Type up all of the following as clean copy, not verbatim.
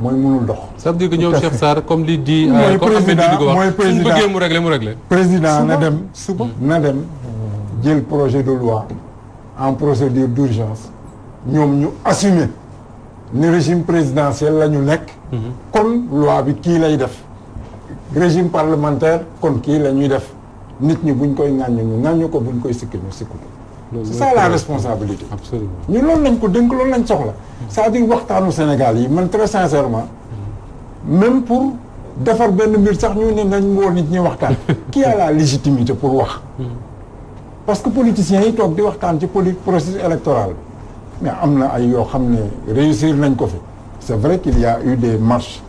mooy mënul dox. ça veut dire que ñoom Cheikh Sarr comme li di. mooy président bëggee mu réglé. président na dem suba na dem jël projet de loi en procédure d'urgence ñoom ñu assumer ni régime présidentiel la ñu nekk. kon loi bi kii lay def. régime parlementaire kon kii la ñuy def nit ñi buñ koy ŋàññu ñu ŋàññu ko buñ koy sikki ñu sikku ko. c'est ça la responsabilité. absolument ñu loolu lañ ko dénk loolu lañ soxla. c'est-à-dire waxtaanu Sénégal yi man très sincèrement même pour defar benn mbir sax ñu ne nañ woo nit ñi waxtaan. qui a la légitimité pour wax. parce que politiciens yi toog di waxtaan ci processus électoral mais am na ay yoo xam ne réussir nañ ko fi. c'est vrai qu'il y a eu des marches.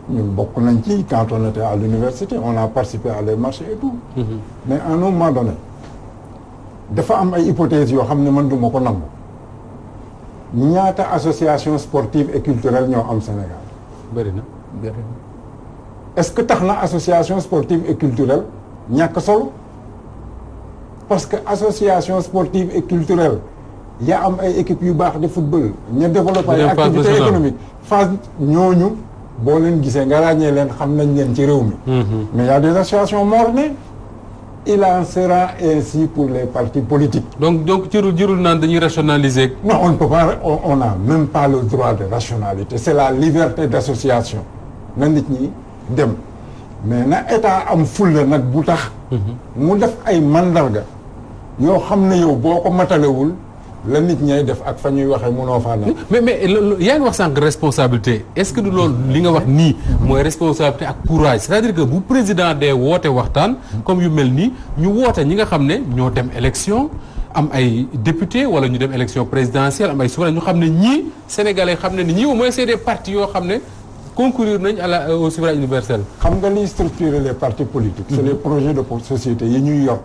ñun bokk nañ ci quand on était à l'université on a participé à des marches et tout. mais à un moment donné dafa am ay hypothèses yoo xam ne man duma ko nangu ñaata association sportive et culturelle ñoo am Sénégal. bëri na. est-ce que tax na association sportive et culturelle ñàkk solo parce que association sportive et culturelle yaa am ay équipes yu baax de football. ñu développé ay activités économiques phase ñooñu. boo leen gisee nga ràññee leen xam nañ leen ci réew mi. mais y a des associations mornées. il en sera ainsi pour les partis politiques. donc jërul naan dañuy rationaliser. non on ne peut pas on n'a même pas le droit de rationalité c'est la liberté d'association na nit ñi dem mais na état am fulla nag bu tax. mu def ay mandarga yoo xam ne yow boo ko matalewul. la nit ñay def ak fa ñuy waxee mënoo faa ne. mais yaa ngi wax sànq responsabilité est-ce que du loolu li nga wax nii mooy responsabilité ak courage c'est-à-dire que bu président dee woote waxtaan comme yu mel nii ñu woote ñi nga xam ne ñoo dem élection am ay député wala ñu dem élection présidentielle am ay souverain ñu xam ne ñii sénégalais xam ne ni ñii au moins c'est des partis yoo xam ne concourir nañ au suffrage universel. xam nga liy structurer les partis politiques. c'est les projets de société yi ñuy yor.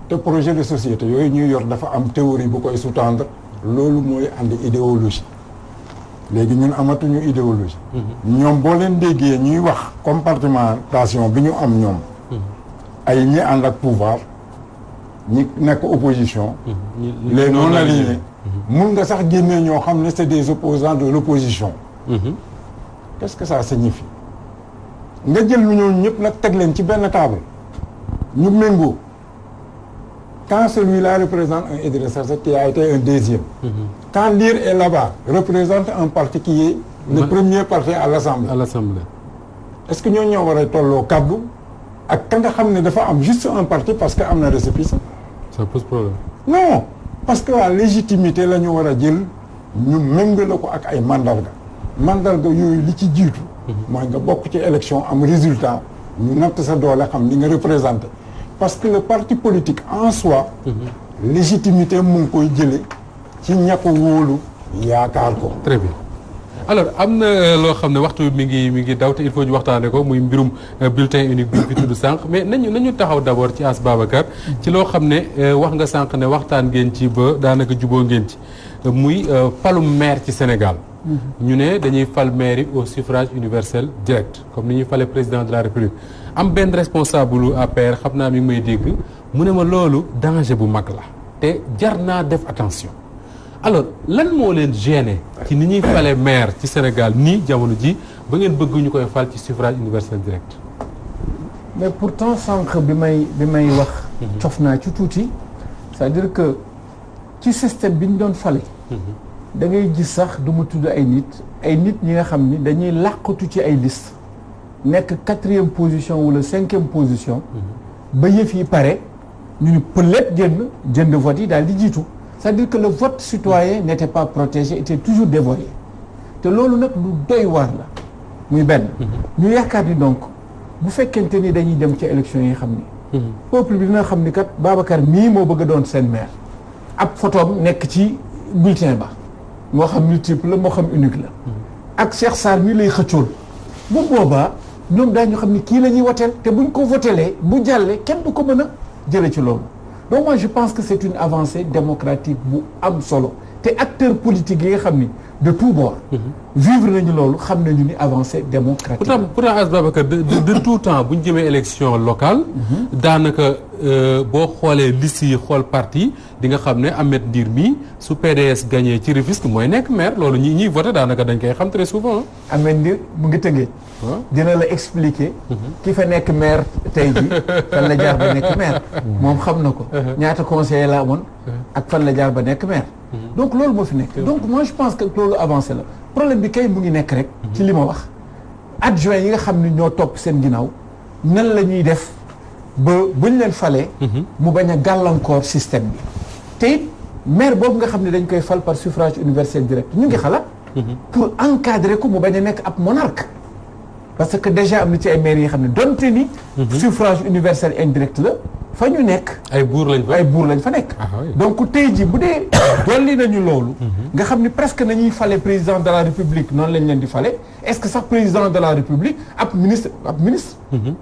te projet de société yooyu ñuy yor dafa am théorie bu koy sous-tendre loolu mooy andi idéologie léegi ñun amatuñu idéologie ñoom boo leen déggee ñuy wax compartimentation bi ñu am ñoom ay ñi ànd ak pouvoir ñi nekk opposition les non alignés mun nga sax génnee ñoo xam ne c'est des opposants de l'opposition qu'est-ce que ça signifie nga jël ñu ñooñu ñëpp nag teg leen ci benn table ñu méngoo quand celui-là représente un Idrissa Seck qui a été un deuxième. Quand l'IR est là-bas représente un parti qui est le premier parti à l'Assemblée. À l'Assemblée. Est-ce que ñoo war a tolloo kaddu ak ka nga xam ne dafa am juste un parti parce que am na récépissé. ça pose problème. non parce que la légitimité la ñu war a jël ñu méngale ko ak ay mandarga yooyu li ci jiitu. mooy nga bokk ci élection am résultat ñu natt sa doole xam li nga représenté. parce que le parti politique en soi. légitimité mu ngi koy jële ci ñàkk wóolu yaakaar ko. très bien alors am na loo xam ne waxtu mi ngi daw te il faut ñu waxtaane ko muy mbirum bulletin unique bi fi tudd sànq mais nañu taxaw d'abord ci As Babacar ci loo xam ne wax nga sànq ne waxtaan ngeen ci ba daanaka juboo ngeen ci muy falum maire ci Sénégal. ñu ne dañuy fal maire yi au suffrage universel direct comme ni ñuy fale président de la République. am benn responsable APR xam naa mi ngi may dégg mu ne ma loolu danger bu mag la te jar naa def attention alors lan moo leen gêner ci ni ñuy fale maire ci Sénégal nii jamono ji ba ngeen bëgg ñu koy fal ci suffrage universel direct. mais pourtant sànq bi may wax. cof naa ci tuuti c'est-à-dire que ci système bi ñu doon fale. da ngay gis sax du mu tudd ay nit ñi nga xam ni dañuy làqatu ci ay liste nekk 4e position wala 5e position. ba yëf yi pare ñu ni peut-être jënd vote yi daal di jiitu. c'est-à-dire que le vote citoyen n'était pas protégé, était toujours dévoyé te loolu nag lu doy waar la muy benn. ñu yaakaar ni donc bu fekkente ni dañuy dem ci élection yi xam ni. peuple bi dina xam ni kat Babacar mii moo bëgg a doon seen maire. ab photom nekk ci bulletin ba moo xam multiple la moo xam unique la. ak Cheikh Sarr mii lay xëccool bu boobaa. ñoom daañu xam ni kii la ñuy woteel te buñ ko votelee bu jàllee kenn du ko mën a jële ci loolu donc moi je pense que c'est une avancée démocratique bu am solo te acteurs politiques yi nga xam ni de tous bords. vivre nañu loolu xam nañu ni avancée démocratique. pourtant As Babacar de tout temps bu ñu jëmee élection locale. daanaka boo xoolee liste yi xool parti di nga xam ne Ahmed Ndir mi su PDS gagné ci Rufisque mooy nekk maire loolu ñiy voté daanaka dañ koy xam très souvent. Ahmed Ndir mu ngi tëngee. dina la expliquer. ki fa nekk maire tey ji fan la jaar ba nekk maire. moom xam na ko. ñaata conseiller la amoon. ak fan la jaar ba nekk maire. donc loolu moo fi nekk. donc moi je pense que loolu avancé la problème bi kay mu ngi nekk rek. ci li ma wax. adjoint yi nga xam ni ñoo topp seen ginnaaw nan la ñuy def ba buñ leen falee. mu bañ a gàllankoor système bi. te it maire boobu nga xam ne dañ koy fal par suffrage universel direct ñu ngi xalaat. pour encadrer ko mu bañ a nekk ab monarque. parce que déjà am na ci ay maires yi xam ne donte ni. suffrage universel indirect la fa ñu nekk. ay buur lañ fa nekk. donc tey jii bu dee dolli nañu loolu. nga xam ni presque nañuy fale président de la république noonu lañ leen di fale est-ce que sax président de la république ab ministre.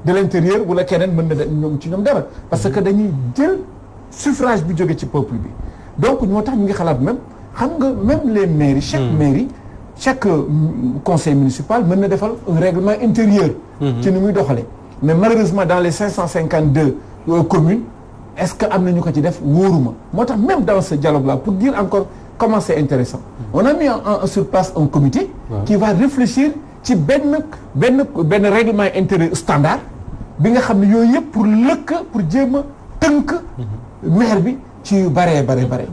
de l'intérieur wala keneen mën na ñoom ci ñoom dara. parce que dañuy jël suffrage bi jóge ci peuple bi donc ñoo tax ñu ngi xalaat même xam nga même les mairies. chaque mairie. chaque conseil municipal mën na defal un règlement intérieur. ci ni muy doxalee. mais malheureusement dans les 552 communes est-ce que am na ñu ko ci def wóoruma moo tax même dans ce dialogue là pour dire encore comment c'est intéressant on a mis sur place un comité. qui va réfléchir ci benn règlement intérieur standard bi nga xam ne yooyu yëpp pour jéem a tënk maire bi. ci yu bare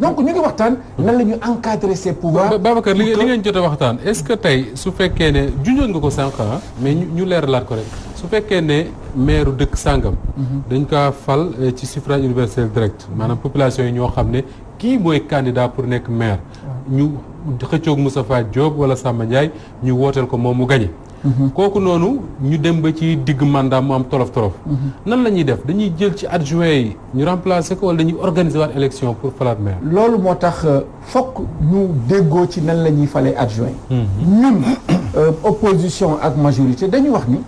donc ñu ngi waxtaan nan la ñu encadrer ses pouvoirs. Babacar li ngeen jot a waxtaan est-ce que tey su fekkee ne junjoon nga ko sànq mais ñu leeralaat ko rek su fekkee ne maire dëkk sàngam. dañ kaa fal ci suffrage universel direct maanaam population yi ñoo xam ne kii mooy candidat pour nekk maire. ñu xëccoog Moustapha Diop wala Samba Ndiaye ñu wooteel ko moom mu gagné. kooku noonu ñu dem ba ci digg mandat mu am tolof. nan la ñuy def dañuy jël ci adjoint yi ñu remplacer ko wala dañuy organiser waat élection pour falaat maire. loolu moo tax fokk ñu déggoo ci nan la ñuy falee adjoint ñun opposition ak majorité dañuy wax ni.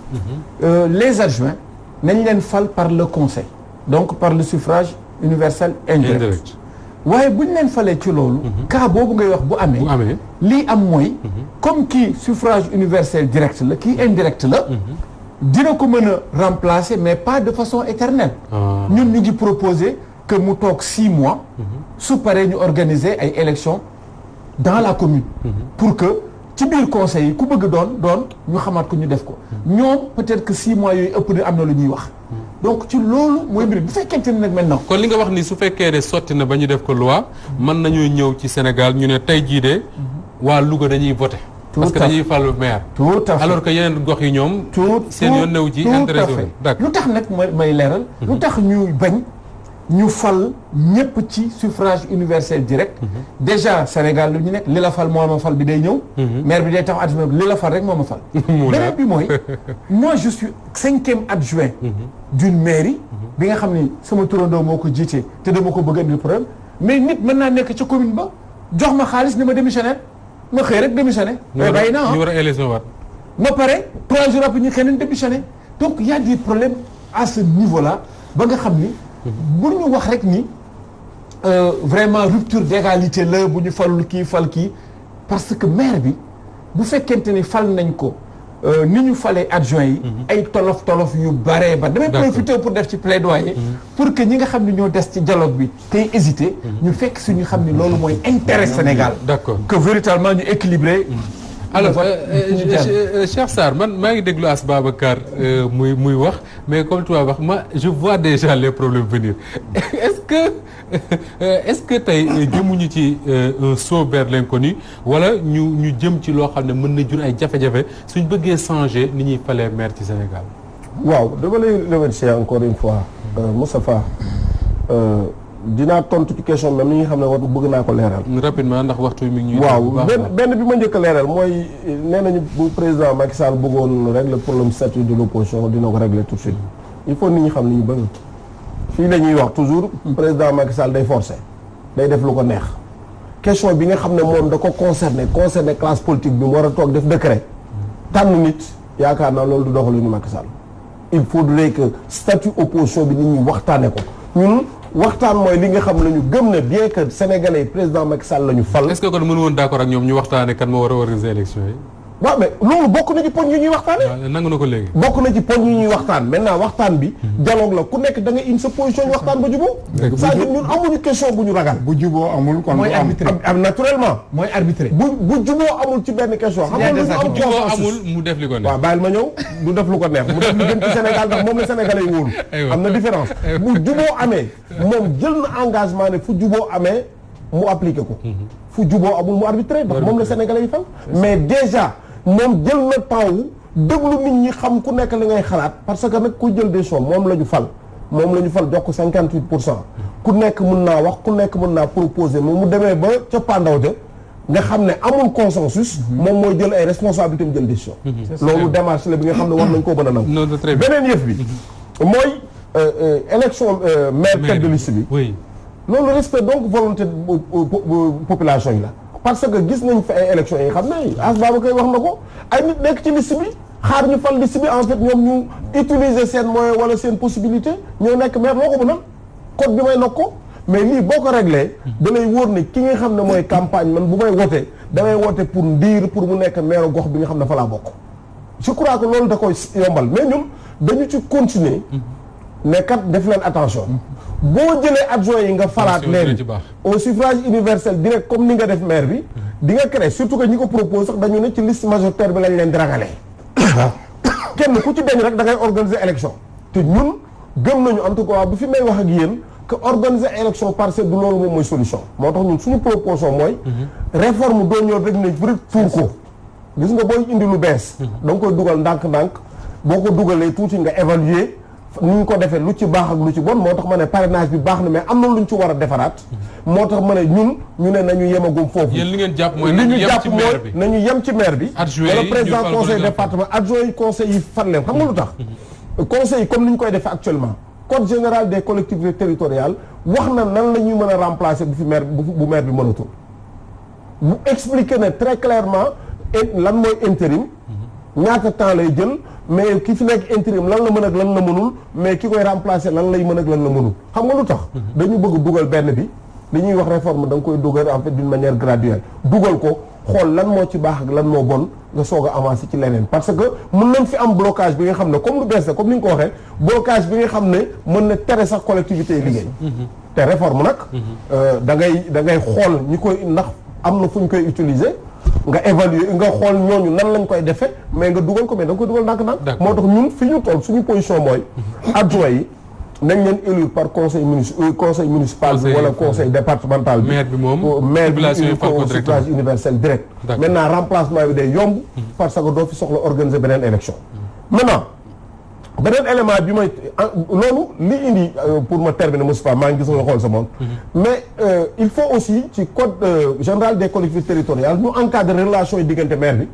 les adjoints nañ leen fal par le conseil. donc par le suffrage universel indirect. waaye bu ñu leen falee ci loolu. cas boobu ngay wax bu amee. lii am mooy. comme kii suffrage universel direct la kii indirect la. dina ko mën a remplacer mais pas de façon éternelle. ñun ñu ngi proposer que mu toog 6 mois. su paree ñu organiser ay élections dans la commune. pour que ci biir conseil yi ku bëgg doon ñu xamaat ko ñu def ko. ñoom peut-être que 6 mois yooyu ëpp na am na lu ñuy wax. donc ci loolu mooy mbir bu fekkente ne nag maintenant. kon li nga wax ni su fekkee ne sotti na ba ñu def ko loi mën nañoo ñëw ci Sénégal ñu ne tey jii de waa Louga dañuy voter. parce que dañuy fal maire. tout à fait alors que yeneen gox yi ñoom. seen yoon new ci intérêt d'accord lu tax nag may leeral. lu tax ñuy bañ ñu fal ñëpp ci suffrage universel direct. déjà Sénégal lu ñu nekk li la fal moo ma fal bi day ñëw. maire bi day tax adjoint li la fal rek moo ma fal. beneen bi mooy moi je suis 5e adjoint. d'une mairie. bi nga xam ni sama turandoo moo ko jiite te dama ko bëgg a indi problème mais nit mën naa nekk ca commune ba jox ma xaalis ni ma démissionnaire ma xëy rek démissionné. mais bàyyi naa ñu war a élection waat. ma pare 3 jours après ñu keneen démissionné donc y a des problèmes à ce niveau là ba nga xam ni. bu ñu wax rek ni vraiment rupture d'égalité la bu ñu falul kii fal kii parce que maire bi bu fekkente ni fal nañ ko ni ñu falee adjoint yi. ay tolof yu bare ba damay profiter pour def ci plaidoyer. pour que ñi nga xam ne ñoo des ci dialogue bi tey hésiter. ñu fekk si ñu xam ni loolu mooy intérêt Sénégal. d'accord que véritablement ñu équilibré. alors Cheikh Sarr man maa ngi déglu As Babacar muy wax mais comme tu vas wax je vois déjà les problèmes venir est-ce que tey jëmuñu ci un saut vers l'inconnu wala ñu jëm ci loo xam ne mën na jur ay jafe-jafe suñ bëggee changer ni ñuy falee maire ci Sénégal. waaw dama lay remercier encore une fois Moustapha dinaa tontu ci question même li nga xam ne war bëgg naa ko leeral. rapidement ndax waxtu mi ngi ñuy. waaw benn bi ma njëkk a leeral mooy nee nañu bu président Macky Sall bëggoon régler problème statut de l'opposition dina ko régler tout de suite il faut nit ñi xam li ñu bëgg. fii la ñuy wax toujours président Macky Sall day forcer day def lu ko neex question bi nga xam ne moom da ko concerné classe politique bi mu war a toog def décret tànn nit yaakaar naa loolu du doxalinu Macky Sall il faudrait que statut opposition bi nit ñi waxtaane ko ñun waxtaan mooy li nga xam ne ñu gëm ne bien que sénégalais yi président Macky Sall la ñu fal. est-ce que kon mënu woon d'accord ak ñoom ñu waxtaane kan moo war a organiser élection yi. waaw mais loolu bokk na ci poñ yu ñuy waxtaane. waaw nangu na ko léegi. bokk na ci poñ yu ñuy waxtaan maintenant waxtaan bi. dialogue la ku nekk da nga indi sa position ñu waxtaan ba jubóo. c'est-à-dire ñun amuñu question bu ñu ragal. bu juboo amul kon mooy du am arbitré. am naturellement. mooy arbitré. bu juboo amul ci benn question. xam nga lu ñu am juboo amul mu def li ko neex. waaw bàyyil ma ñëw du def lu ko neex mu def lu gën ci Sénégal ndax moom la Sénégalais yi wóolu. am na différence bu juboo amee moom jël na engagement ne fu juboo amee mu appliqué ko. fu juboo amul mu arbitré ndax moom la Sénégalais yi fal. mais déjà moom jël na temps wu déglu nit ñi xam ku nekk li ngay xalaat parce que nag ku jël décision moom la ñu fal jox ko 58%. ku nekk mën naa wax ku nekk mën naa proposer moom mu demee ba ca pandaw ja nga xam ne amul consensus. moom mooy jël ay responsabilités mu jël décision. loolu démarche la bi nga xam ne war nañ koo mën a nangu. beneen yëf bi mooy élection maire tête de liste bi. oui loolu respect donc volonté population yi la. parce que gis nañ fi ay élections yi xam ne As Babacar wax na ko ay nit nekk ci liste bi xaar ñu fal liste bi en fait ñoom ñu utiliser seen moyen wala seen possibilité ñoo nekk maire loo ko mënal code bi may nag ko mais lii boo ko réglé da lay wóor ne ki nga xam ne mooy campagne man bu may wote damay wote pour ndiir pour mu nekk maire gox bi nga xam ne fa laa bokk je crois que loolu da koy yombal mais ñun dañu ci continuer ne kat def leen attention boo jëlee adjoint yi nga falaat leen au suffrage universel direct comme ni nga def maire bi di nga créer surtout que ñi ko propose sax dañu ne ci liste majoritaire bi lañ leen di ragalee kenn ku ci deñ rek da ngay organiser élection te ñun gëm nañu en tout cas bu fi may wax ak yéen que organiser élection partielle du loolu moom mooy solution moo tax ñun suñu proposition mooy réforme doo ñëw rek ne rek tuur ko gis nga booy indi lu bees da nga koy dugal ndànk-ndànk boo ko dugalee tuuti nga évaluer ni ñu ko defee lu ci baax ak lu ci bon moo tax ma ne parrainage bi baax na mais am na lu ñu ci war a defaraat moo tax ma ne ñun ñu ne nañu yemagum foofu. yéen li ngeen jàpp mooy li ñu jàpp mooy nañu yem ci maire bi. wala président conseil département adjoint yi conseil yi fan leen xam nga lu tax. conseil yi comme ni ñu koy defee actuellement. code général des collectivités territoriales wax na nan la ñuy mën a remplacer bu fi maire bu maire bi mënatul. mu expliquer ne très clairement lan mooy intérim. ñaata temps lay jël. mais ki fi nekk intérim lan la mën ak lan la mënul mais ki koy remplacer lan lay mën ak lan la mënul xam nga lu tax dañu bëgg dugal benn bi li ñuy wax réforme da nga koy dugal en fait d'une manière graduelle dugal ko xool lan moo ci baax ak lan moo bon nga soog a avancer ci leneen parce que mën nañ fi am blocage bi nga xam ne comme lu bees la comme ni nga ko waxee blocage bi nga xam ne mën na tere sax collectivité yi liggéey te réforme nag da ngay xool ñi koy ndax am na fu ñu koy utiliser nga évaluer nga xool ñooñu nan lañ koy defee mais nga dugal ko mais da nga koy dugal ndànk-ndànk moo tax ñun fi ñu toll suñu position mooy adjoint yi nañ leen élire par conseil municipal bi wala conseil départemental bi maire bi moom maire bi au suffrage universel direct maintenant remplacement bi day yomb parce que doo fi soxla organiser beneen élection maintenant beneen élément bi may loolu li indi pour ma terminer Moustapha maa ngi gis nga xool sa moom mais il faut aussi ci code général des collectivités territoriales ñu encadrer relation yi diggante maire bi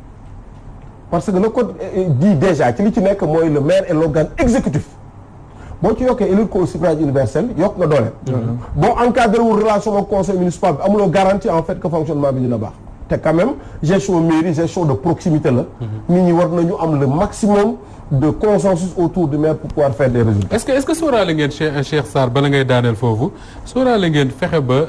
parce que le code dit déjà ci li ci nekk mooy le maire est l'organe exécutif boo ci yokkee élire ko au suffrage universel yokk nga doole boo encadré wul relation ak conseil municipal bi amuloo garantie en fait que fonctionnement bi dina baax te quand même gestion mairie gestion de proximité la nit ñi war nañu am le maximum de consensus autour du maire pour pouvoir faire des résultats. est-ce que sóoraale ngeen Cheikh Sarr bala ngay daaneel foofu sóoraale ngeen fexe ba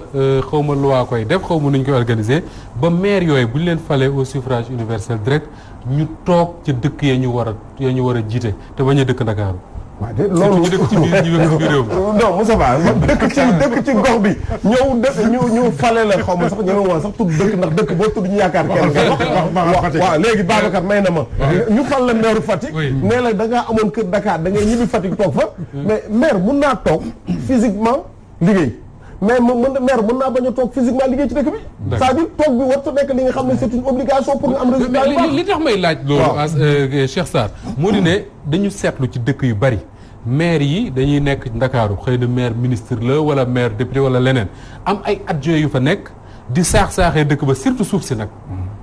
xaw ma loi koy def xaw ma nu ñu koy organiser ba maire yooyu bu ñu leen falee au suffrage universel direct ñu toog ci dëkk ya ñu war a jiite te bañ a dëkk Ndakaaru. waaw de loolu ñu dëkk ci biir réew mi. non Moussa Ba dëkk ci gox bi ñu fale la xaw ma sax ñëw woon sax tudd dëkk ndax dëkk boo tudd ñu yaakaar kenn waaw léegi Babacar may na ma ñu fal la maire Fatick nee la da ngaa amoon kër Dakar da ngay ñibbi Fatick toog fa mais maire mun naa toog physiquement liggéey mais maire mën naa bañ a toog physiquement liggéey ci dëkk bi c'est-à-dire toog bi warta nekk li nga xam ne c'est une obligation pour nga am résultat li tax may laaj loolu Cheikh Sarr moo di ne dañu seetlu ci dëkk yu bari maire yi dañuy nekk Ndakaaru xëy na maire ministre la wala maire député wala leneen am ay adjoint yu fa nekk di saax-saaxee dëkk ba surtout suuf si nag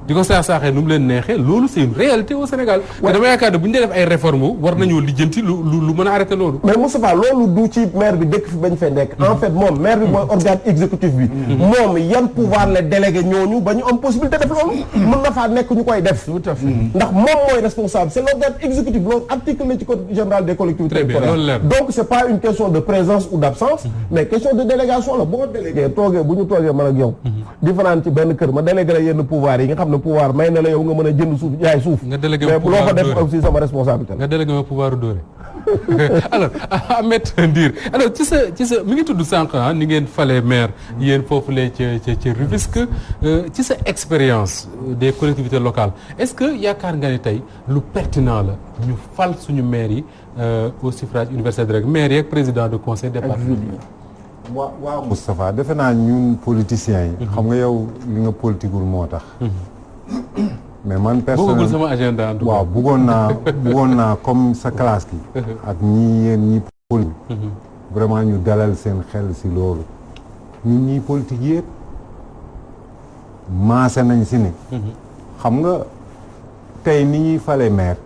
di ko saaxee nu mu leen neexee loolu c'est une réalité au Sénégal. te dama yaakaar ne bu ñu dee def ay réformes war nañoo lijjanti lu mën a arrêté loolu. mais Moustapha loolu du ci maire bi dëkk fi bañ fee nekk. en fait moom maire bi mooy organe exécutif bi. moom yan pouvoir la délégué ñooñu ba ñu am possibilité def loolu. mën na faa nekk ñu koy def. tout à fait. ndax moom mooy responsable c'est l'organe exécutif loolu article la ci code général des collectivités territoriales. donc c'est pas une question de présence ou d'absence. mais question de délégation la boo délégué toogee bu ñu toogee man ak yow. di fanaan ci benn kër ma délégué la yenn pouvoir yi nga xam ne pouvoir may na la yow nga mën a jënd suuf jaay suuf. nga délégué mais pouvoir loo ko def aussi sama responsabilité la. nga délégué ma pouvoir dóore. alors Ahmed Ndir alors ci sa mi ngi tudd sànq ni ngeen falee maire yéen foofu lee ca Rufisque ci sa expérience des collectivités locales est-ce que yaakaar nga ne tey lu pertinent la ñu fal suñu maire yi au suffrage universel direct maire yi ak président de conseil départemental. waaw Moustapha defe naa ñun politiciens yi. xam nga yow li nga politiqueul moo tax. mais man personnellement bëggul sama agenda en tout cas. waaw bëggoon naa comme sa classe ki ak ñi politique. vraiment ñu dalal seen xel si loolu. ñun ñii politique yëpp maase nañ si ne. xam nga tey ni ñuy fale maire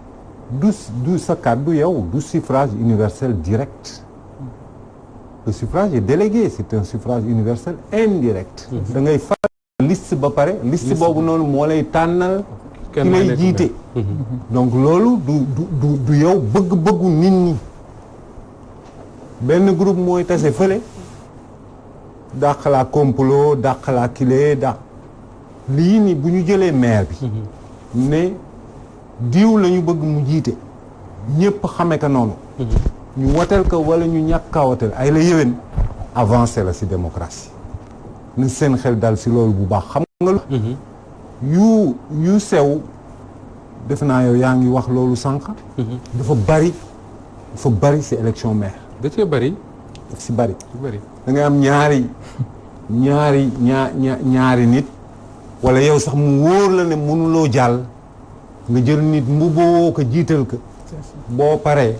du sa kàddu yow du suffrage universel direct. le suffrage est délégué c'est un suffrage universel indirect. da ngay fal liste ba pare liste boobu noonu moo lay tànnal. ki lay jiite. donc loolu du yow bëgg-bëggu nit ñi. benn groupe mooy tase fële dàq la complot dàq la kile dàq lii ni bu ñu jëlee maire bi. ne diw la ñu bëgg mu jiite ñëpp xame ka noonu. ñu wateel ko wala ñu ñàkk a wateel ay la yéwén avancé la ci démocratie na seen xel dal ci loolu bu baax xam nga yu sew def naa yow yaa ngi wax loolu sànq. dafa bari ci élection maire. da cee bari. daf ci bari. da ngay am ñaari nit wala yow sax mu wóor la ne mënuloo jàll nga jël nit mbubboo ko jiital ko boo paree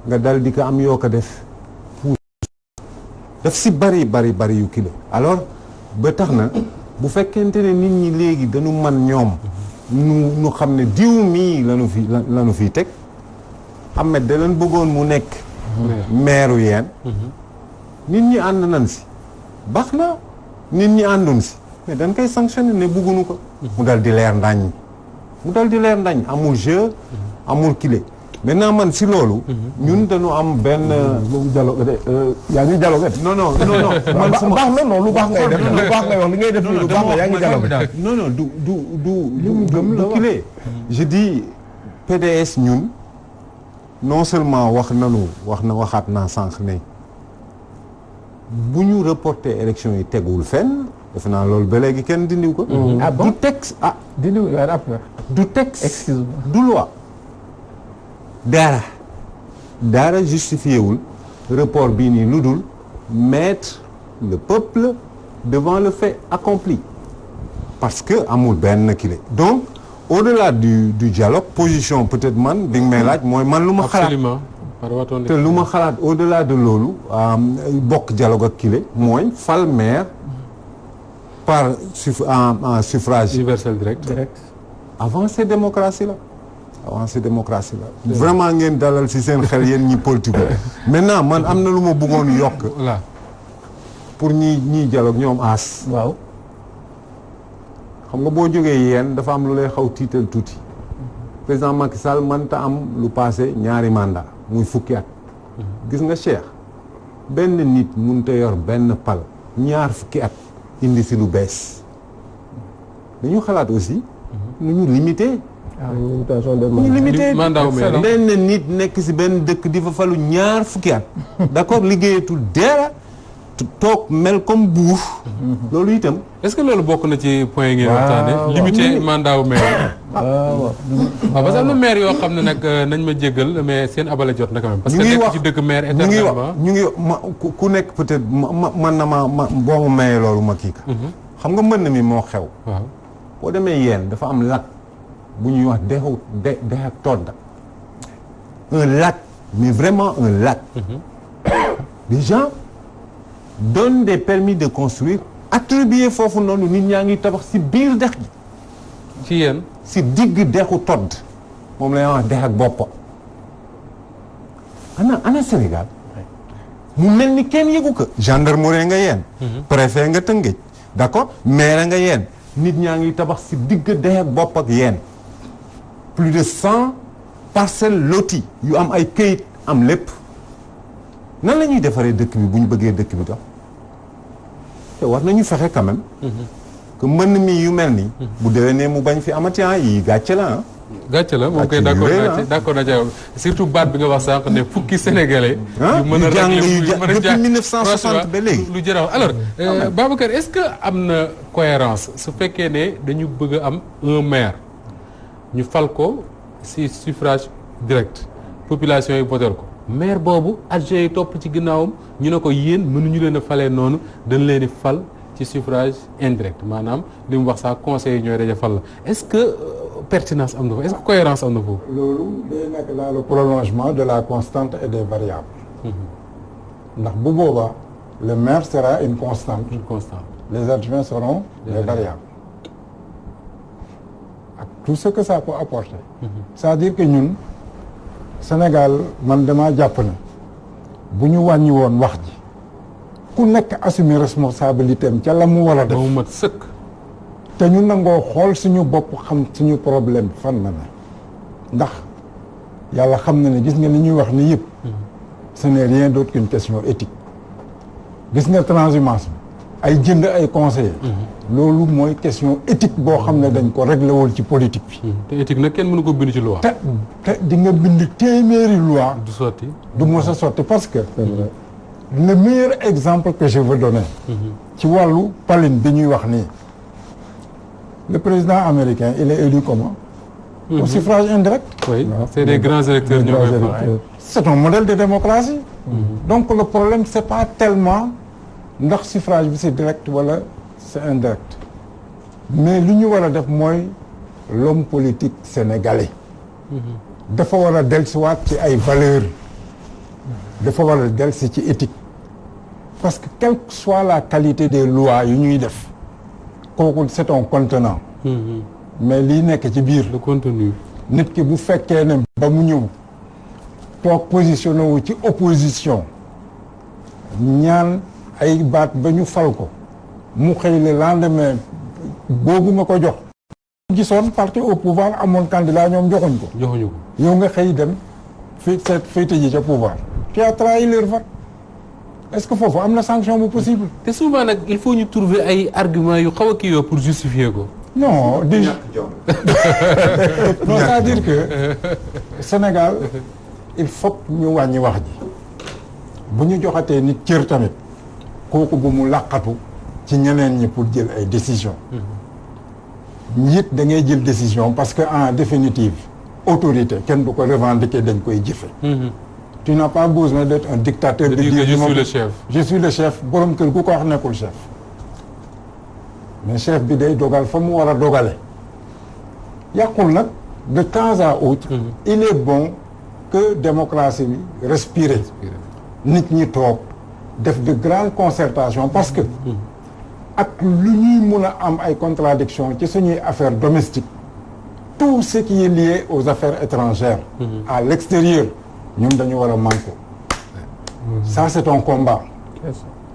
nga dal di ko am yoo ko def pour daf ci bari yu kilo alors ba tax na bu fekkente ne nit ñi léegi dañu man ñoom ñu xam ne diw mii lanu fi teg Ahmed da leen bëggoon mu nekk maire yeen nit ñi ànd nañ ci baax na nit ñi àndun ci mais dañ koy sanctionner ne bëggunu ko mu dal di leer ndañ amul jeu amul kile maintenant man si loolu. ñun dañu am benn. boobu dialogue de yaa ngi dialogue. non. man baax na non lu baax ngay def lu baax ngay wax li ngay def lu baax la yaa ngi dialogue. non du gëm la kile. je dis PDS ñun non seulement waxaat naa sànq ne bu ñu reporter élection yi tegul fenn defe naa loolu ba léegi kenn dindiw ko. du texte dindiw après. du texte. excuse-moi du loi. dara justifié wul report bii nii lu dul mettre le peuple devant le fait accompli parce que amul benn kile donc au-delà du dialogue position peut-être man bi nga may laaj mooy man lu ma xalaat te lu ma xalaat au-delà de loolu bokk dialogue ak kile mooy fal maire par suffrage universel direct avancée démocratie la vraiment ngeen dalal ci seen xel yéen ñi politique maintenant man am na lu ma bëggoon yokk pour ñi dialogue ñoom aas waaw xam nga boo jógee yéen dafa am lu lay xaw tiital tuuti président Macky Sall mënta am lu passé ñaari mandat muy fukki at gis nga Cheikh benn nit mënta yor benn pal ñaar fukki at indi ci lu bees dañu xalaat aussi nu ñu limité ñu limité benn nit nekk ci benn dëkk di fa falu ñaar fukki at d'accord liggéeyatul dara toog mel comme buur loolu itam est-ce que loolu bokk na ci point yi ngeen waxtaane limité mandat wu maire waaw parce que am na maire yoo xam ne nag nañ ma jéggal mais seen abale jot na quand même parce que nekk ci dëkk maire éternellement ñu ngi ku nekk peut-être man na ma boo ma mayee loolu ma kii ka xam nga mën na mi moo xew waaw boo demee yéen dafa am lac bu ñuy wax dex ak todda un lac mais vraiment un lac les gens donnent des permis de construire attribuer foofu noonu nit ñaa ngi tabax ci biir dex gi ci yéen. si digg dexu todd moom lay wax dex ak boppa ana Sénégal mu mel ni kenn yëgu ko gendarmerie nga yeen préfet nga Tëngéej d'accord maire nga yeen nit ñaa ngi tabax si digg dex ak bopp ak yeen plus de 100 parcelles loties yu am ay këyit am lépp nan la ñuy defaree dëkk bi bu ñu bëggee dëkk bi dox te war nañu fexe quand même que mbënn mi yu mel ni bu déwénee mu bañ fi amati yi gàcce la gàcce la moom koy d'accord naa ci surtout baat bi nga wax sànq ne fukki sénégalais yu mën a régler depuis 1960 ba léegi lu jëraw alors Babacar est-ce que am na cohérence su fekkee ne dañu bëgg a am un maire ñu fal ko ci suffrage direct population yi voter ko maire boobu adjoint yi topp ci ginnaawam ñu ne ko yéen mënuñu leen a falee noonu dañ leen di fal ci suffrage indirect maanaam li mu wax sax conseil yi ñooy daje fal la est-ce que pertinence am na foofu est-ce que cohérence am na foofu. loolu day nekk dans le prolongement de la constante et des variables. ndax bu boobaa le maire sera une constante. Les adjoints seront des variables. ak tout ce que ça peut apporter. c'est-à-dire que ñun Sénégal man damaa jàpp ne bu ñu wàññi woon wax ji ku nekk assumer responsabilité am ca la mu war a def. ba mu mat sëkk. te ñu nangoo xool suñu bopp xam suñu problème fan la ne ndax yàlla xam na ne gis nga li ñuy wax ni yëpp ce n'est rien d'autre qu'une question éthique gis nga transhumance bi ay jënd ay conseillers loolu mooy question éthique boo xam ne dañ ko réglé wul ci politique bi te éthique nag kenn mënu ko bind ci loi te di nga bind téeméeri loi du sotti du mos a sotti parce que le meilleur exemple que je veux donner ci wàllu paline bi ñuy wax nii le président américain il est élu comment? Au suffrage indirect. Oui, c'est des grands électeurs. C'est un modèle de démocratie. Donc le problème c'est pas tellement ndax suffrage bi c'est direct wala c'est indirect. Mais li ñu war a def mooy l'homme politique sénégalais. dafa war a dellusiwaat ci ay valeurs. dafa war a dellusi ci éthique. parce que quelle que soit la qualité des lois yu ñuy def. kooku c'est un contenant. mais lii nekk ci biir. le contenu. nit ki bu fekkee ne ba mu ñëw toog positionné wu ci opposition ñaan ay baat ba ñu fal ko mu xëy le lendemain boobu nga ko jox. gisoon parti au pouvoir amoon candidat ñoom joxuñ ko. joxuñu ko yow nga xëy dem féete ji ca pouvoir. tu as trahi leur vote. est-ce que foofu am na sanction bu possible. te souvent nag il faut ñu trouver ay arguments yu xaw a kii yoo pour justifier ko. non déjà non c'est-à-dire que Sénégal il faut ñu wàññi wax ji bu ñu joxatee nit cër tamit kooku bu mu làqatu ci ñeneen ñi pour jël ay décisions. nit da ngay jël décision parce que en définitive autorité kenn du ko revendiquer dañ koy jëfe. tu n'as pas besoin d'être un dictateur. de dire que je suis le chef. je suis le chef borom kër ku ko wax nekkul chef. mais chef bi day dogal fa mu war a dogale. yàqul nag de temps à autre. il est bon que démocratie bi respirer. nit ñi toog def de grandes concertations parce que. ak lu ñuy mun a am ay contradictions ci suñuy affaires domestiques. tout ce qui est lié aux affaires étrangères. à l'extérieur ñun dañu war a manko. ça c'est un combat.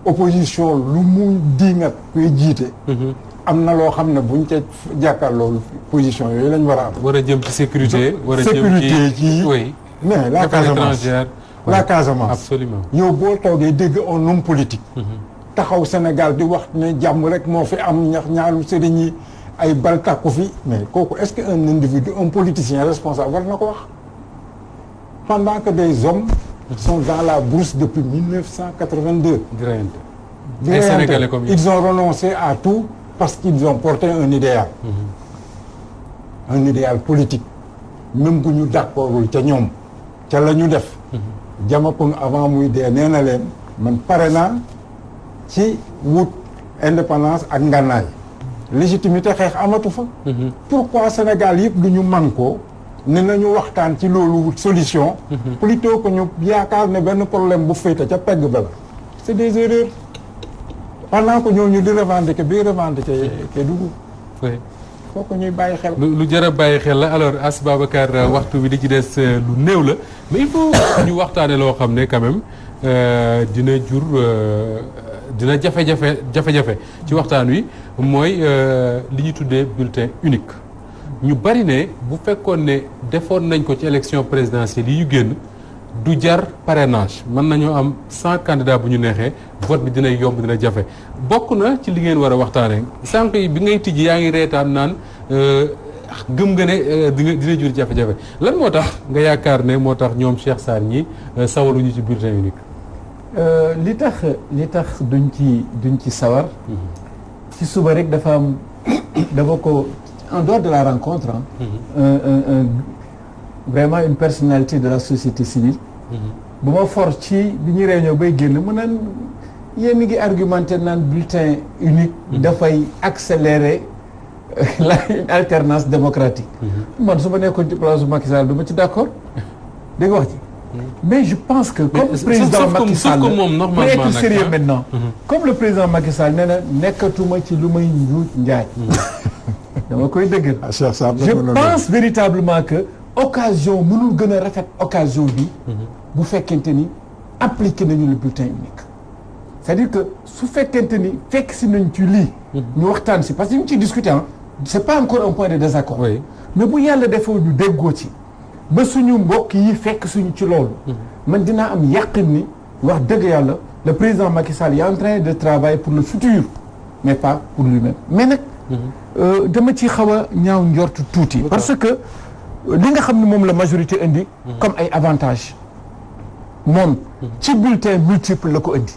opposition lu mu diingat kuy jiite. am na loo xam ne buñ ca jàkkaarloo position yooyu lañ war a am. war a jëm ci sécurité. war a jëm sécurité ci oui. mais la Casamance la Casamance. absolument yow boo toogee dégg un homme politique. taxaw Sénégal di wax ne jàmm rek moo fi am ñax ñaaru sëriñ yi ay bal tàkku fi mais kooku est-ce que un individu un politicien responsable war na ko wax. pendant que des hommes. sont dans la brousse depuis 1982. ay Sénégalais comme ils ont renoncé à tout parce qu'ils ont porté un idéal. un idéal politique. même bu ñu d'accordul ca ñoom ca la ñu def. Diamapong avant muy dee nee na leen man pare naa ci wut indépendance ak ngànnaay. légitimité xeex amatu fa. pourquoi Sénégal yëpp du ñu man ko ne nañu waxtaan ci loolu wut solution. plutôt que ñu yaakaar ne benn problème bu féete ca pegg ba la. c'est des erreurs. pendant que ñooñu di revendiquer bii revendiquer Kédougou. oui faut que ñuy bàyyi xel. lu jar a bàyyi xel la alors As Babacar waxtu bi di ci des lu néew la mais il faut ñu waxtaane loo xam ne quand même dina jur dina jafe-jafe ci waxtaan wi mooy li ñu tuddee bulletin unique. ñu bari ne bu fekkoon ne defoon nañ ko ci élection présidentielle yi ñu génn du jar parrainage mën nañoo am 100 candidats bu ñu neexee vote bi dina yomb dina jafe bokk na ci li ngeen war a waxtaanee sànq yi bi ngay tijji yaa ngi reetaan naan gëm nga ne dina jur jafe-jafe lan moo tax nga yaakaar ne moo tax ñoom Cheikh Sarr ñi sawaruñu ci bulletin unique. li tax duñ ci sawar. ci suba rek dafa ko en dehors de la rencontre vraiment une personnalité de la société civile. bu ma for ci bi ñuy réunion bay génn mu naan yéen ngi argumenté naan bulletin unique. dafay accélérer la alternance démocratique. man su ma nekkoon ci place Macky Sall du ma ci d'accord dégg nga wax ci. mais je pense que comme président Macky Sall pour être sérieux maintenant. comme le président Macky Sall nee na nekkatuma ci lu may njuuj njaaj. dama koy dëggal. je pense véritablement que occasion mënul gën a rafet occasion bi. bu fekkente ni appliqué nañu le bulletin unique. c'est-à-dire que su fekkente ni fekk si nañ ci lii. ñu waxtaan si parce que ñu ciy discuter c'est pas encore un point de désaccord. Oui. mais bu yàlla defoo ñu déggoo ci. ba suñu mbokk yi fekk suñu ci loolu. man dinaa am yàqin ni wax dëgg yàlla le président Macky Sall est en train de travailler pour le futur mais pas pour lui-même mais nag. dama ci xaw a ñaaw njortu tuuti. parce que li nga xam ne moom la majorité indi. comme ay avantages. moom ci bulletin multiple la ko indi.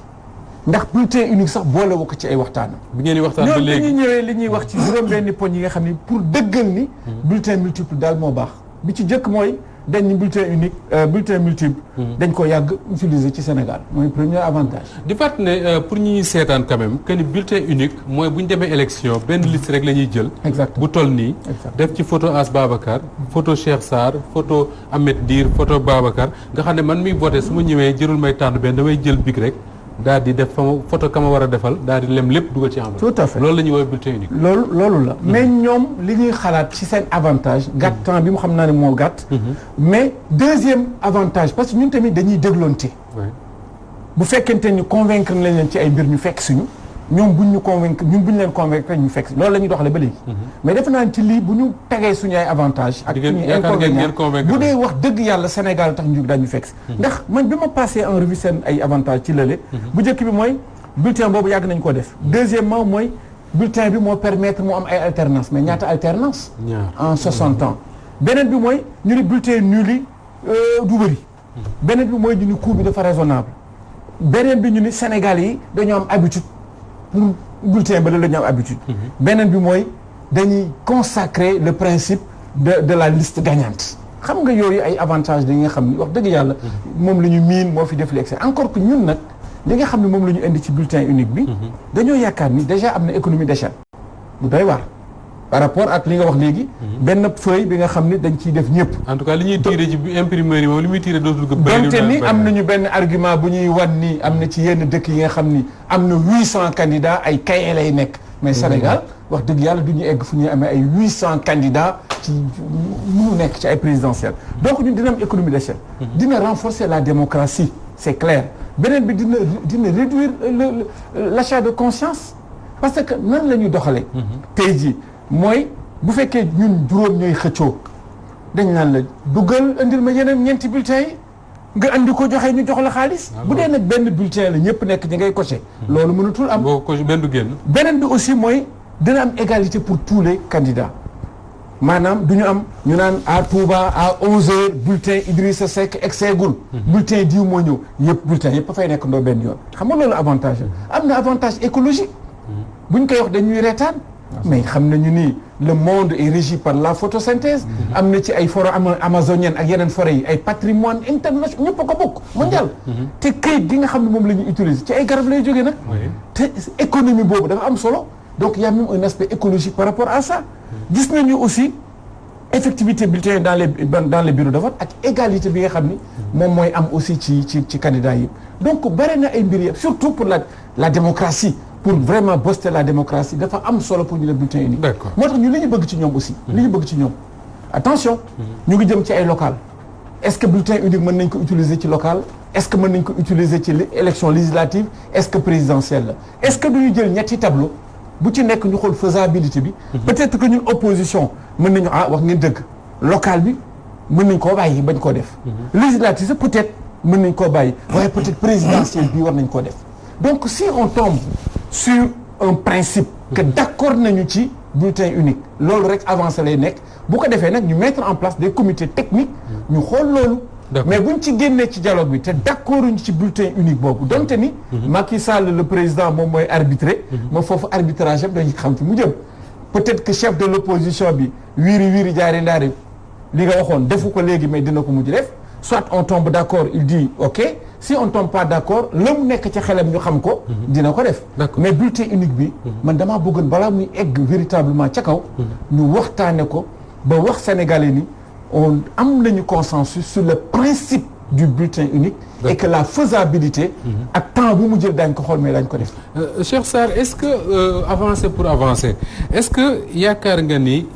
ndax bulletin unique sax boole woo ko ci ay waxtaan. bi ngeen di waxtaan ba léegi ñoom ñëwee li ñuy wax ci juróom-benni poñ yi nga xam ni pour dëggal ni. bulletin multiple daal moo baax. bi ci jëkk mooy dañ ni bulletin unique bulletin multiple. dañ ko yàgg utiliser ci Sénégal mooy premier avantage. di fàttali ne pour ñi seetaan quand même que ni bulletin unique mooy bu ñu demee élection benn liste rek la ñuy jël. exactement bu toll nii. def ci photo As Babacar photo Cheikh Sarr photo Ahmed Dir photo Babacar nga xam ne man miy voté su ma ñëwee jërul may tànn benn damay jël big rek daal di def fa ma photo ka ma war a defal daal di lem lépp dugal ci am. tout à fait loolu la ñuy woowee bulletin unique. loolu la mais ñoom li ñuy xalaat ci seen avantage. gàtt temps bi mu xam naa ne moo gàtt. mais deuxième avantage parce que ñun tamit dañuy dégloonte. bu fekkente ni convaincre lañ leen ci ay mbir ñu fekk suñu ñoom buñ ñu convaincre ñun buñ leen convaincre ñu fekk loolu la ñuy doxalee ba léegi. mais defe naa ci lii bu ñu tegee suñu ay avantage ak suñuy inconvénients bu dee wax dëgg yàlla Sénégal tax ñu dañu fekk si. ndax man bi ma passé en revue seen ay avantage ci lële. bu njëkk bi mooy bulletin boobu yàgg nañ ko def. deuxièmement mooy bulletin bi moo permettre mu am ay alternance mais ñaata alternance en 60 ans. beneen bi mooy ñu ni bulletin nul yi du bëri. beneen bi mooy ñu ni coût bi dafa raisonnable. beneen bi ñu ni Sénégal yi dañoo am habitude pour bulletin ba la ñu am habitude. beneen bi mooy dañuy consacrer le principe de la liste gagnante. xam nga yooyu ay avantages da nga xam ni wax dëgg yàlla. moom la ñu miin moo fi def li encore que ñun nag li nga xam ne moom la ñu indi ci bulletin unique bi. dañoo yaakaar ni déjà am na économie d'échelle bu doy waar. par rapport ak li nga wax léegi. benn feuille bi nga xam ne dañ ciy def ñëpp. en tout cas li ñuy tiré ci imprimerie moom li muy tiré dootul ko bëri. donte ni am nañu benn argument bu ñuy wan ni am na ci yenn dëkk yi nga xam ni am na 800 candidats ay cahier lay nekk. mais Sénégal wax dëgg yàlla du ñu egg fu ñuy amee ay 800 candidats ci mënu nekk ci ay présidentielles. donc ñun dina am économie d'échelle. dina renforcer la démocratie c'est clair beneen bi dina réduire l'achat de conscience parce que nan la ñuy doxalee. tey jii. mooy bu fekkee ñun juróom ñooy xëccoo dañ naan la duggal indil ma yeneen ñeenti bulletins yi nga andi ko joxe ñu jox la xaalis. bu dee nag benn bulletin la ñëpp nekk ñi ngay coché. loolu mënatul am boo coché benn du génn. beneen bi aussi mooy dina am égalité pour tous les candidats maanaam du ñu am ñu naan à Touba à 11h bulletin Idrissa Seck egseegul. bulletin diw moo ñëw yëpp bulletin yëpp fay nekk ndoo benn yoon xam nga loolu avantage am na avantage écologique. buñ koy wax dañuy reetaan. mais xam nañu ni le monde est régi par la photosynthèse. am na ci ay forêt amazonienne ak yeneen forêt yi ay patrimoine international ñëpp a ko bokk mondial. te këyit gi nga xam ne moom la ñuy utiliser ci ay garab lay jógee nag. te économie boobu dafa am solo donc y a même un aspect écologique par rapport à ça. gis nañu aussi effectivité bulletin dans les bureaux de vote ak égalité bi nga xam ni moom mooy am aussi ci candidats yi donc bare na ay mbir yëpp surtout pour la démocratie pour vraiment booster la démocratie dafa am solo pour ñu def bulletin unique. D'accord. moo tax ñu li ñu bëgg ci ñoom aussi. li ñu bëgg ci ñoom attention. ñu ngi jëm ci ay local est-ce que bulletin unique mën nañ ko utiliser ci local est-ce que mën nañ ko utiliser ci élection législative est-ce que présidentielle la est-ce que duñu jël ñetti tableau bu ci nekk ñu xool faisabilité bi. peut-être que ñun opposition mën nañu wax ngeen dëgg local bi mën nañ koo bàyyi bañ koo def. législative peut-être mën nañ koo bàyyi waaye peut-être présidentielle bi war nañ koo def donc si on tombe sur un principe que d'accord nañu ci bulletin unique loolu rek avancé lay nekk bu ko defee nag ñu mettre en place des comités techniques ñu xool loolu. mais buñ ci génnee ci dialogue bi te d'accord ñu ci bulletin unique boobu donte ni Macky Sall le président moom mooy arbitrer ma foofu arbitrage am dañuy xam fi mu jëm peut-être que chef de l'opposition bi wiiri jaari ndaari li nga waxoon defu ko léegi mais dina ko mujj def soit on tombe d'accord il dit ok si on tombe pas d'accord la mu nekk ci xelam ñu xam ko dina ko def mais bulletin unique bi man damaa bëggoon balaa muy egg véritablement ca kaw ñu waxtaane ko ba wax sénégalais ni on am nañu consensus sur le principe du bulletin unique et que la faisabilité ak temps bu mu jël daañ ko xool mais daañ ko def Cheikh Sarr est-ce que avancer pour avancer est-ce que yaakaar nga ni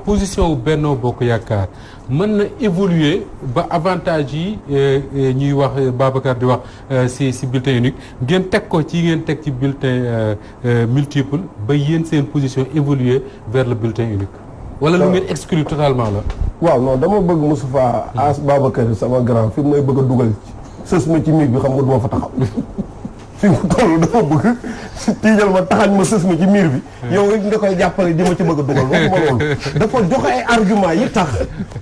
position wu Benno Bokk Yaakaar mën na évoluer ba avantage yi ñuy wax Babacar di wax si bulletin unique ngeen teg ko ci ngeen teg ci bulletin multiple ba yéen seen position évoluer vers le bulletin unique wala lu ngeen exclure totalement la. waaw non dama bëgg Moustapha As Babacar sama grand fi mu may bëgg a dugal sës ma ci miir bi xam nga duma fa taxaw fi mu toll dama bëgg tiijal ma taxañ ma sës ma ci miir bi yow rek nga koy jàppale di ma ci bëgg a dugal waxuma loolu dafa joxe ay argument yi tax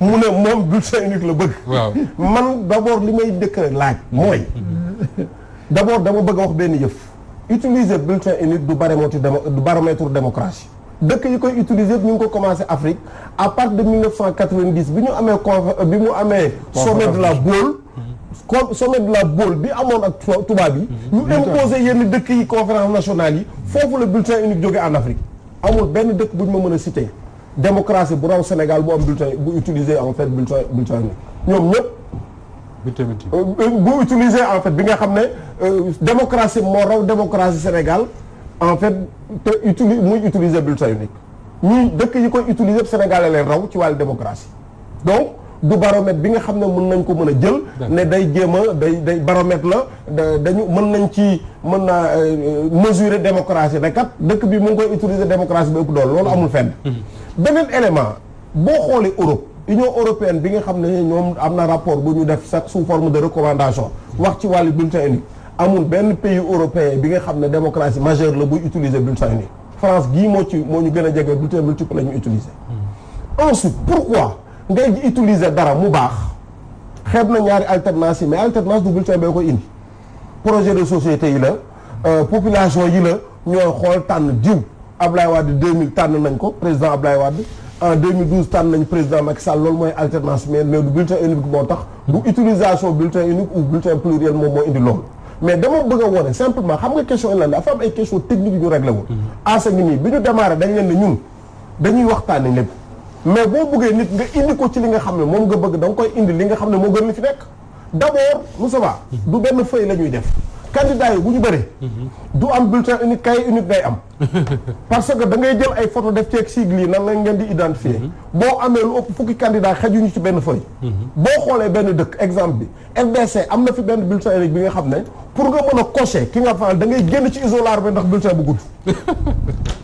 mu ne moom bulletin unique la bëgg waaw man d'abord li may dëkk laaj mooy d'abord dama bëgg a wax benn yëf utiliser bulletin unique du baromètre démocratie dëkk yi koy utiliser ñu ngi ko commencé Afrique à partir de 1990 bi ñu amee sommet de la Baule bi amoon ak tubaab yi ñu imposé yenn dëkk yi conférence nationale yi foofu la bulletin unique jóge en Afrique amul benn dëkk bu ñu ma mën a citer démocratie bu raw Sénégal bu am bulletin bu utiliser en fait bulletin unique ñoom ñëpp bu utiliser en fait bi nga xam ne démocratie moo raw démocratie Sénégal en fait te muy utiliser bulletin unique ñii dëkk yi koy utiliser Sénégal leen raw ci wàllu démocratie donc du baromètre bi nga xam ne mën nañ ko mën a jël ne day jéem a day baromètre la dañu mën naa mesurer démocratie ne kat dëkk bi mu ngi koy utiliser démocratie bi ëpp doole loolu amul fenn beneen élément boo xoolee Europe Union européenne bi nga xam ne ñoom am na rapport bu ñu def sax sous forme de recommandation wax ci wàllu bulletin unique amul benn pays européen bi nga xam ne démocratie majeure la buy utiliser bulletin unique France gii moo ñu gën a jege bulletin multiple la ñu utiliser ensuite pourquoi ngay utiliser dara mu baax xeeb na ñaari alternance yi mais alternance du bulletin bee koy indi projet de société yi la population yi la ñooy xool tànn jiw Ablaye Wade 2000 tànn nañ ko président Ablaye Wade en 2012 tànn nañ président Macky Sall loolu mooy alternance mais du bulletin unique moo tax du utilisation bulletin unique ou bulletin pluriel moom moo indi loolu mais dama bëgg a wone simplement xam nga question yi lan dafa am ay question technique yu ñu réglé wul asa ngi nii bi ñu démarré dañ leen ne ñun dañuy waxtaane lépp mais boo bëggee nit nga indi ko ci li nga xam ne moom nga bëgg da nga koy indi li nga xam ne moo gën li fi nekk d'abord Moussa Ba du benn feuille la ñuy def candidat yi bu ñu bëree du am bulletin unique cahier unique day am parce que da ngay jël ay photo def ceeg sigle yi nan lañ ngeen di identifier boo amee lu ëpp fukki candidat xajuñu ci benn feuille boo xoolee benn dëkk exemple bi FDC am na fi benn bulletin unique bi nga xam ne pour nga mën a cocher ki nga faral da ngay génn ci isoloir bi ndax bulletin bu gudd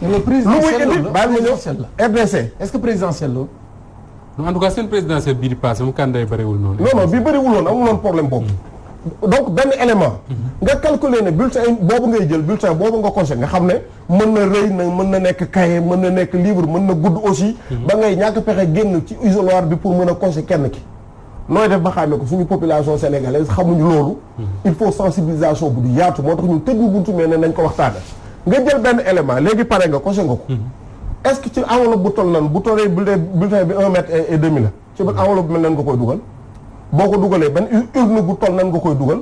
le présidentiel lu muy indi bàyyi ma ñëw RDC est-ce que présidentiel la en tout cas seen présidentielle bii di passé mu candidat yi bëriwul noonu non bi bëriwul woon amul woon problème boobu donc benn élément nga calculer ne bulletin boobu ngay jël bulletin boobu nga coché nga xam ne mën na rëy na mën na nekk cahier mën na nekk livre mën na gudd aussi ba ngay ñàkk pexe génn ci isoloir bi pour mën a coché kenn ki nooy def ba xamee ko suñu population sénégalaise xamuñu loolu il faut sensibilisation bu du yaatu moo tax ñun tëj bu buntu mais ne nañ ko waxtaane nga jël benn élément léegi pare nga coché nga ko est-ce que ci enveloppe bu toll nan bu tollee bulletin bi 1 mètre et demi la ci ban enveloppe mel nan nga koy dugal boo ko dugalee benn urne bu toll nan nga koy dugal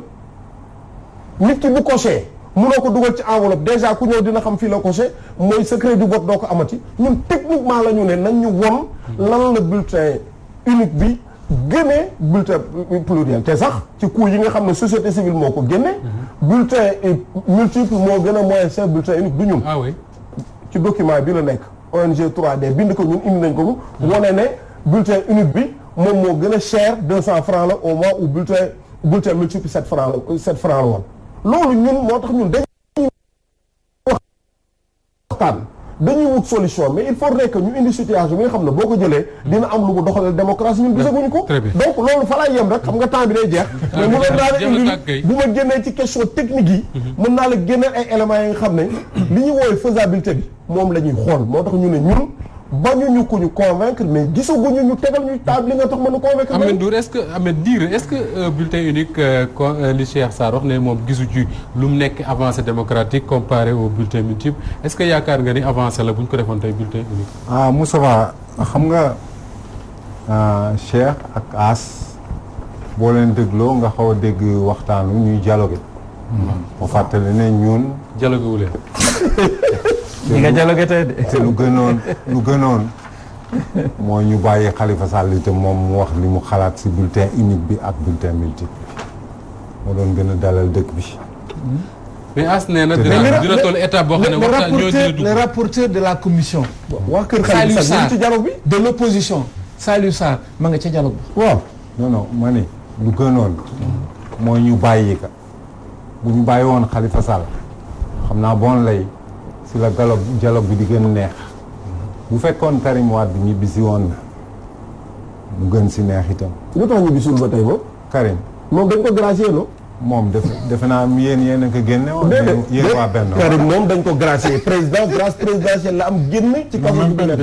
nit ki bu coché mënoo ko dugal ci enveloppe déjà ku ñëw dina xam fii la coché mooy secret du vote doo ko amati ñun techniquement la ñu ne nañ ñu won lan la bulletin unique bi génnee bulletin pluriel te sax ci coût yi nga xam ne société civile moo ko génne. bulletin multiple moo gën a moyen cher bulletin unique du ñun. ah oui ci document bi la nekk ONG 3D bind ko ñun indi nañ ko. wane ne bulletin unique bi moom moo gën a cher 200 francs la au moment où bulletin multiple 7 francs la woon. loolu ñun moo tax ñun dañuy waxtaan dañuy wut solution mais il faudrait que ñu indi situation bi nga xam ne boo ko jëlee dina am lu mu doxalal démocratie ñun gisaguñu ko. donc loolu fa laay yem rek xam nga temps bi day jeex. mais mënoon naa la indi bu ma génnee ci question technique yi. mën naa la génneel ay éléments yi nga xam ne li ñu woowee faisabilité bi moom la ñuy xool moo tax ñu ne ñun bañuñu ko ñu convaincre mais gisaguñu ñu tegal ñu table li nga tax mën a convaincre. Ahmed Ndour est-ce que bulletin unique li Cheikh Sarr wax ne moom gisu ci lu mu nekk avancée démocratique comparé au bulletin multiple est-ce que yaakaar nga ni avancé la bu ñu ko defoon tey bulletin unique. ah Moustapha xam nga Cheikh ak As boo leen dégloo nga xaw a dégg waxtaanu ñuy dialogué. mu fàttali ne ñun. dialogué wu leen. ñi nga dialogué tey de. te lu gënoon mooy ñu bàyyi Khalifa Sall te moom mu wax li mu xalaat ci bulletin unique bi ak bulletin multiple bi moo doon gën a dalal dëkk bi. mais As nee na dina toll étape boo xam ne waxtaan ñoo dina dugg. le rapporteur de la commission. waa kër Khalifa Sall ci dialogue bi de l'opposition Saliou Sarr ma nga ca dialogue bi. waaw non ma ni lu gënoon mooy ñu bàyyi ka bu ñu bàyyi woon Khalifa Sall xam naa bon lay si la dialogue bi di gën neex bu fekkoon Karim Wade bi ñibbisi woon na mu gën si neex itam. lu tax ñibbisul ba tey ba Karim moom dañ ko gracier no moom defe naa yéen a ko génne woon. yéen waa benn Karim moom dañ ko gracier président grâce présidentielle la am génn ci kaso bi nekk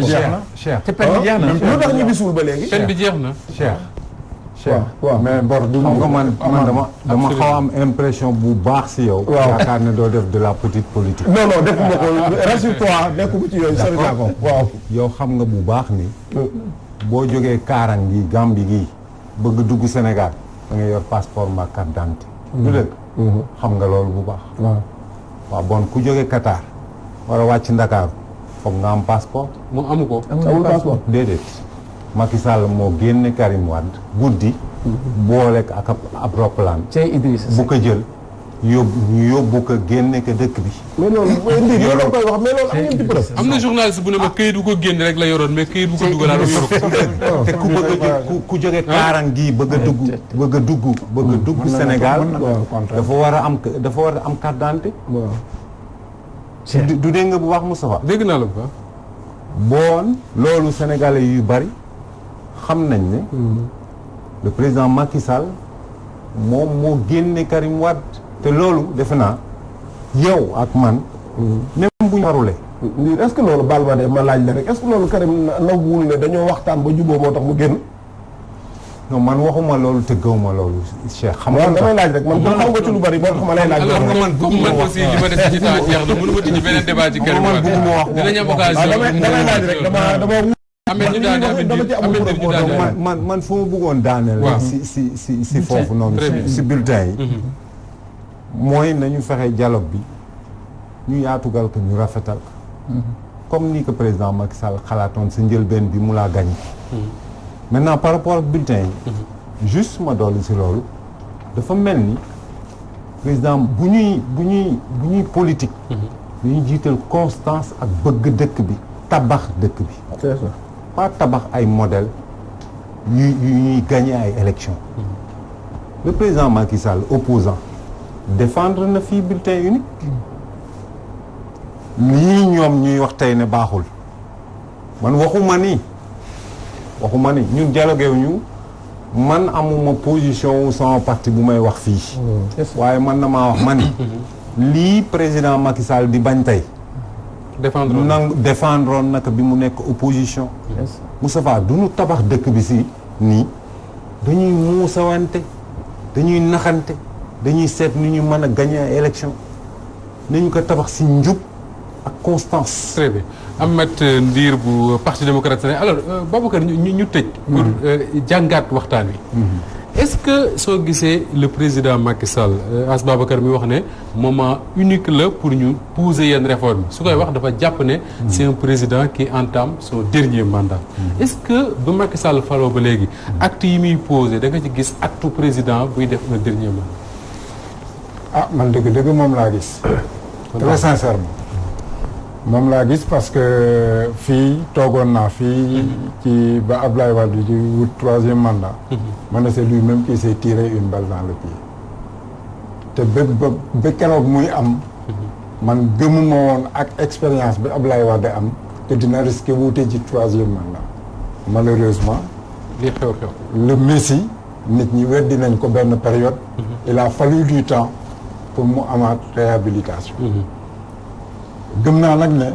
Cheikh te peine bi jeex na. lu tax ñibbisul ba léegi peine bi jeex na. Cheikh waaw mais bor du xam nga man dama xaw am impression bu baax si yow. waaw yaakaar ne doo def de la petite politique. non defuma ko rassure-toi nekkuma ci yooyu sori naa ko waaw yow xam nga bu baax ni boo jógee Kaarang gi Gambie gi bëgg dugg Sénégal da ngay yor passeport ma carte d'identité. du dëgg. xam nga loolu bu baax. waaw bon ku jógee Qatar war a wàcc Ndakaaru foog nga am passeport. mu amu ko. amul passeport déedéet. Macky Sall moo génne Karim Wade guddi. boole ko ak ab roppalaan. Cheikh Idrissa bu ko jël yóbbu ko génne ko dëkk bi. mais loolu Ndir yow da koy wax mais loolu am ngeen ci preuve. am na journaliste bu ne ma këyit bu ko génn rek la yoroon mais këyit bu ko dugalaat yoru ko. te ku bëgg a ku jóge Kaarang gii bëgg a dugg Sénégal dafa war a am carte d'identité. du dégg nga bu baax Moustapha. dégg naa la bu baax. bon loolu sénégalais yu bari xam nañ ne le président Macky Sall moom moo génne Karim Wade te loolu defe naa yow ak man même bu ñu parule Ndir est-ce que loolu baal ma de ma laaj la rek est-ce que loolu Karim nanguwul ne dañoo waxtaan ba juboo moo tax mu génn. non man waxuma loolu te gëwuma loolu Cheikh xam nga damay laaj rek man xam nga ci lu bari moo tax ma lay laaj. alors man aussi li ma def ci temps jeex na mënu ma tijji beneen débat ci Karim Wade dinañ am occasion damay laaj rek dama man fu ma bëggoon daaneel si foofu noonu si bulletin yi mooy nañu fexe dialogue bi ñu yaatugal ko ñu rafetal ko comme ni ko président Macky Sall xalaatoon sa njëlbeen bi mu laa gañ maintenant par rapport ak bulletin yi juste ma dolli si loolu dafa mel ni président bu ñuy politique dañuy jiital constance ak bëgg dëkk bi tabax dëkk bi c'est ça pas tabax ay modèle yu ñuy gagner ay élections le président Macky Sall opposant défendre na fii bulletin unique lii ñoom ñuy wax tey ne baaxul man waxuma ni ñun dialogué wuñu man amuma position wu sama parti bu may wax fii waaye man na maa wax ma ni lii président Macky Sall di bañ tey défendre naka bi mu nekk opposition Moustapha du ñu tabax dëkk bi si nii dañuy muusawante dañuy naxante dañuy seet ni ñu mën a gagner ay élection nañu ko tabax si njub ak constance. très bien Ahmed Ndir bu parti démocrate sénégalais alors Babacar ñu tëj. pour jàngaat waxtaan wi. est-ce que soo gisee le président Macky Sall As Babacar mi wax ne moment unique la pour ñu pousser yenn réforme su koy wax dafa jàpp ne c'est un président qui entame son dernier mandat. Est-ce que ba Macky Sall faloo ba léegi acte yi muy posé da nga ci gis acte président buy def un dernier mandat. ah man dëgg moom laa gis. très sincèrement. moom laa gis parce que fii toogoon naa fii ci ba Ablaye Wade di wut 3e mandat. man na c'est lui-même qui s'est tiré une balle dans le pied. te ba keroog muy am. man gëmuma woon ak expérience bi Ablaye Wade am te dina risqué wuute ci 3e mandat. malheureusement. li xew le Messi nit ñi weddi nañ ko benn période. il a fallu du temps pour mu amaat réhabilitation. gëm naa nag ne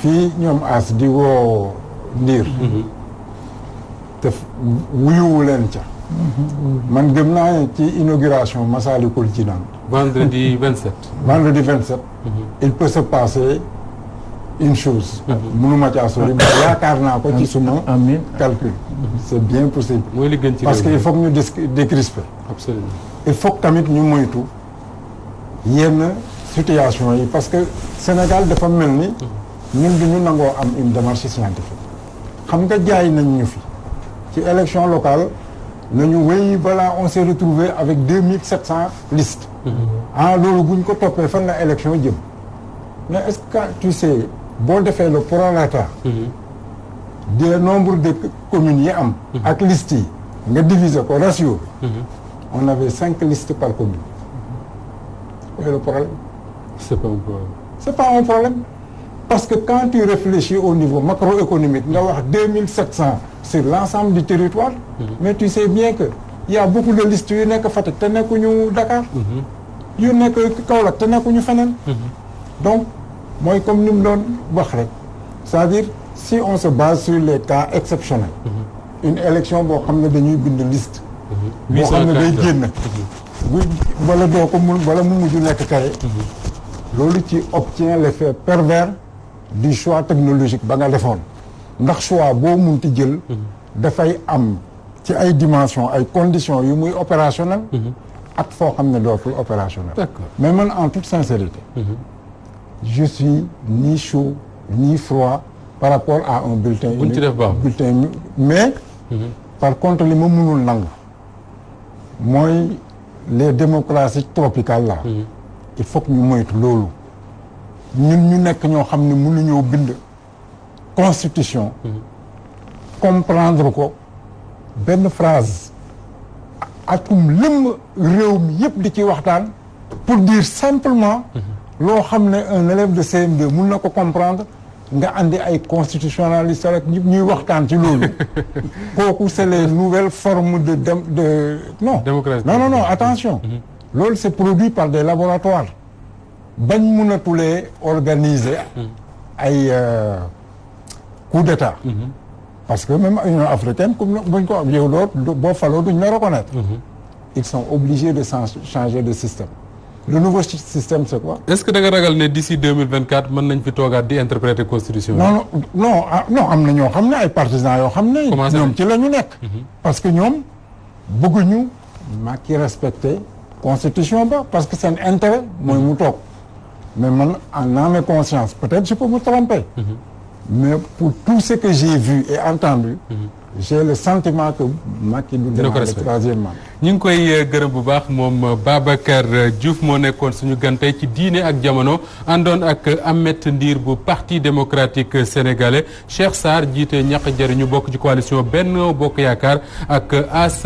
fii ñoom as di woo ndiir te wuyuwu leen ca man gëm naa ne ci inauguration Massalikul Jinaan vendredi 27 vendredi 27 il peut se passer une chose mënuma caa sori mais yaakaar naa ko ci suma calcul c'est bien possible mooy li gën ci parce que il faut que ñu décrisper absolument il faut que tamit ñu moytu yenn situation yi parce que Sénégal dafa mel ni ñun du ñu nangoo am une démarche scientifique xam nga jaay nañ ñu fi ci élection locale nañu wéy balaa on s'est retrouvé avec 2700 listes loolu buñ ko toppee fan la élection jëm mais est-ce que tu sais boo defee le prorata des nombre de communes yi am ak listes yi nga diviser ko ratio on avait 5 listes par commune et le problème c'est pas un problème. C'est pas un problème parce que quand tu réfléchis au niveau macroéconomique nga wax 2700 sur l'ensemble du territoire mais tu sais bien que il y a beaucoup de listes yu nekk Fatick te nekkuñu Dakar yu nekk Kaolack te nekkuñu feneen donc mooy comme ni mu doon wax rek c'est-à-dire si on se base sur les cas exceptionnels une élection boo xam ne dañuy bind liste boo xam ne day génn bu wala doo ko mun wala mu mujj nekk kaye loolu ci obtient l'effet pervers du choix technologique ba nga defoon ndax choix boo munti jël dafay am ci ay dimensions ay conditions yu muy opérationnel ak foo xam ne dootul opérationnel mais man en toute sincérité je suis ni chaud ni froid par rapport à un bulletin unique mais par contre li ma mënul nangu mooy les démocraties tropicales là il faut que ñu moytu loolu ñun ñu nekk ñoo xam ne mënuñoo bind constitution comprendre ko benn phrase atum lëmm réew mi yëpp di ci waxtaan pour dire simplement loo xam ne un élève de CM2 mun na ko comprendre nga andi ay constitutionnalistes rek ñuy waxtaan ci loolu kooku c'est les nouvelles formes de non non attention loolu c'est produit par des laboratoires bañ mënatulee organiser ay coup d'état parce que même Union africaine comme buñ ko yow doo boo faloo duñ la reconnaître ils sont obligés de changer de système le nouveau système c'est quoi est-ce que da nga ragal ne d'ici 2024 mën nañ fi toogaat di interpréter constitution non am na ñoo xam ne ay partisans yoo xam ne ñoom ci la ñu nekk parce que ñoom bëgguñu Macky respecter constitution ba parce que seen intérêt mooy mu toog mais man en âme et conscience peut-être je peux me tromper mais pour tout ce que j'ai vu et entendu j'ai le sentiment que Macky du dem le troisième mandat ñu ngi koy gërëm bu baax moom Babacar Diouf moo nekkoon suñu gantey ci diine ak jamono àndoon ak Ahmed Ndir bu parti démocratique sénégalais Cheikh Sarr jiite ñaq jëriñu bokk ci coalition Benno Bokk Yaakaar ak As